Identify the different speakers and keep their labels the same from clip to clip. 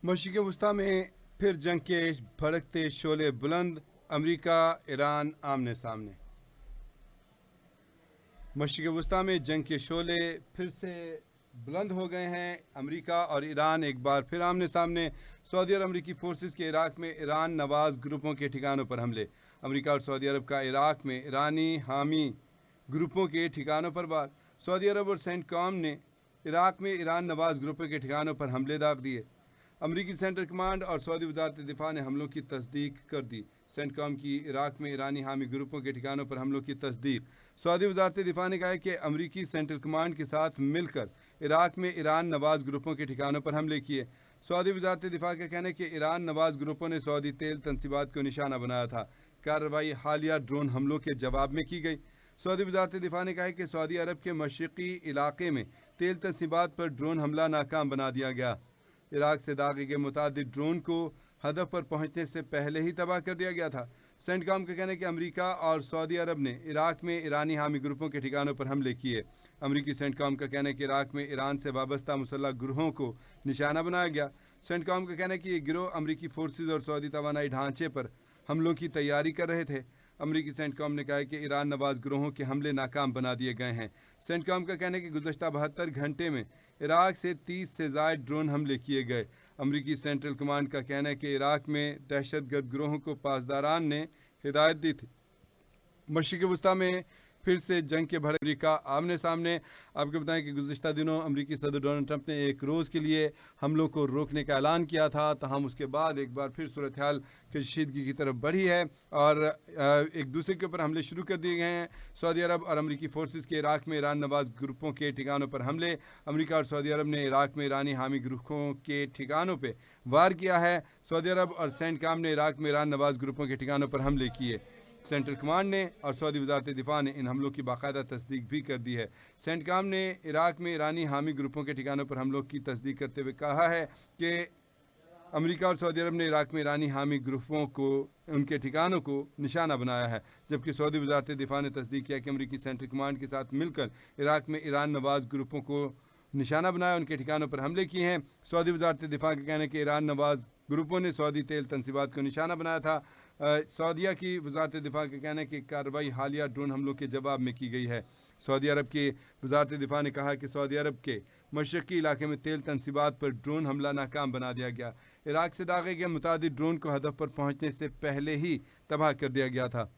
Speaker 1: मशरिक़ वस्ती में फिर जंग के भड़कते शोले बुलंद, अमेरिका ईरान आमने सामने। मशरिक़ वस्ती में जंग के शोले फिर से बुलंद हो गए हैं। अमेरिका और ईरान एक बार फिर आमने सामने। सऊदी और अमेरिकी फोर्सेस के इराक में ईरान नवाज ग्रुपों के ठिकानों पर हमले। अमेरिका और सऊदी अरब का इराक में ईरानी हामी ग्रुपों के ठिकानों पर वार। सऊदी अरब और सेंटकॉम ने इराक में ईरान नवाज ग्रुपों के ठिकानों पर हमले दाग दिए। अमरीकी सेंट्रल कमांड और सऊदी वजारत दिफा ने हमलों की तस्दीक कर दी। सेंटकॉम की इराक में ईरानी हामी ग्रुपों के ठिकानों पर हमलों की तस्दीक। सऊदी वजारत दिफा ने कहा है कि अमरीकी सेंट्रल कमांड के साथ मिलकर इराक में ईरान नवाज ग्रुपों के ठिकानों पर हमले किए। सऊदी वजारत दिफा का कहना है कि ईरान नवाज ग्रुपों ने सऊदी तेल तनसीबात को निशाना बनाया था। कार्रवाई हालिया ड्रोन हमलों के जवाब में की गई। सऊदी वजारत दिफा ने कहा है कि सऊदी अरब के मशरक़ी इलाके में तेल तनसीबात पर ड्रोन हमला नाकाम बना दिया गया। इराक से दागे गए मुतादिद ड्रोन को हदफ पर पहुंचने से पहले ही तबाह कर दिया गया था। सेंटकॉम का कहना है कि अमेरिका और सऊदी अरब ने इराक में ईरानी हामी ग्रुपों के ठिकानों पर हमले किए। अमेरिकी सेंटकॉम का कहना है कि इराक में ईरान से वाबस्ता मुसल्लह गिरोहों को निशाना बनाया गया। सेंटकॉम का कहना है कि ये गिरोह अमेरिकी फोर्सेज और सऊदी तवानाई ढांचे पर हमलों की तैयारी कर रहे थे। अमरीकी सेंटकॉम ने कहा है कि ईरान नवाज गिरोहों के हमले नाकाम बना दिए गए हैं। सेंटकॉम का कहना है कि गुज़श्ता 72 घंटे में इराक से 30 से ज़ायद ड्रोन हमले किए गए। अमरीकी सेंट्रल कमांड का कहना है कि इराक में दहशतगर्द गिरोहों को पासदारान ने हिदायत दी थी। मशरिक़ वस्ती में फिर से जंग के भड़के अमेरिका आमने सामने। आपको बताएं कि गुज़श्ता दिनों अमेरिकी सदर डोनाल्ड ट्रंप ने एक रोज़ के लिए हमलों को रोकने का ऐलान किया था, तहम उसके बाद एक बार फिर सूरत हाल कशीदगी की तरफ बढ़ी है और एक दूसरे के ऊपर हमले शुरू कर दिए गए हैं। सऊदी अरब और अमेरिकी फोर्सेस के इराक में ईरान नवाज ग्रुपों के ठिकानों पर हमले। अमेरिका और सऊदी अरब ने इराक में ईरानी हामी ग्रुपों के ठिकानों पर वार किया है। सऊदी अरब और सेंटकॉम ने इराक में ईरान नवाज ग्रुपों के ठिकानों पर हमले किए। सेंट्रल कमांड ने और सऊदी वजारत दिफा ने इन हमलों की बाकायदा तस्दीक भी कर दी है। सेंटकॉम ने इराक में ईरानी हामी ग्रुपों के ठिकानों पर हमलों की तस्दीक करते हुए कहा है कि अमेरिका और सऊदी अरब ने इराक में ईरानी हामी ग्रुपों को उनके ठिकानों को निशाना बनाया है, जबकि सऊदी वजारत दिफा ने तस्दीक किया कि अमेरिकी सेंट्रल कमांड के साथ मिलकर इराक में ईरान नवाज ग्रुपों को निशाना बनाया, उनके ठिकानों पर हमले किए हैं। सऊदी वजारत दिफा का कहना है कि ईरान नवाज ग्रुपों ने सऊदी तेल तनसीबात को निशाना बनाया था। सऊदीया की वजारत दिफा का कहना है कि कार्रवाई हालिया ड्रोन हमलों के जवाब में की गई है। सऊदी अरब की वजारत दिफा ने कहा कि सऊदी अरब के मशरक़ी इलाके में तेल तनसीबात पर ड्रोन हमला नाकाम बना दिया गया। इराक से दागे गए मुतादिद ड्रोन को हदफ पर पहुंचने से पहले ही तबाह कर दिया गया था।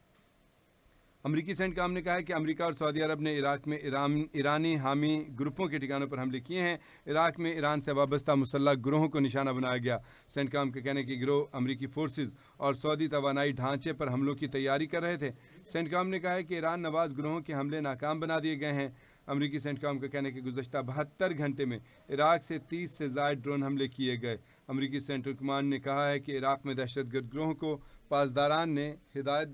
Speaker 1: अमरीकी सेंटकॉम ने कहा है कि अमेरिका और सऊदी अरब ने इराक में ईरानी हामी ग्रुपों के ठिकानों पर हमले किए हैं। इराक में ईरान से वाबस्ता मुसल्लह गिरोहों को निशाना बनाया गया। सेंटकॉम के कहने की गिरोह अमरीकी फोर्सेज और सऊदी तवानाई ढांचे पर हमलों की तैयारी कर रहे थे। सेंटकॉम ने कहा है कि ईरान नवाज गिरोहों के हमले नाकाम बना दिए गए हैं। अमरीकी सेंटकॉम का कहने कि गुज़श्ता 72 घंटे में इराक से 30 से ज़ायद ड्रोन हमले किए गए। अमरीकी सेंट्रल कमांड ने कहा है कि इराक में दहशतगर्द गिरोहों को पासदारान ने हिदायत दी।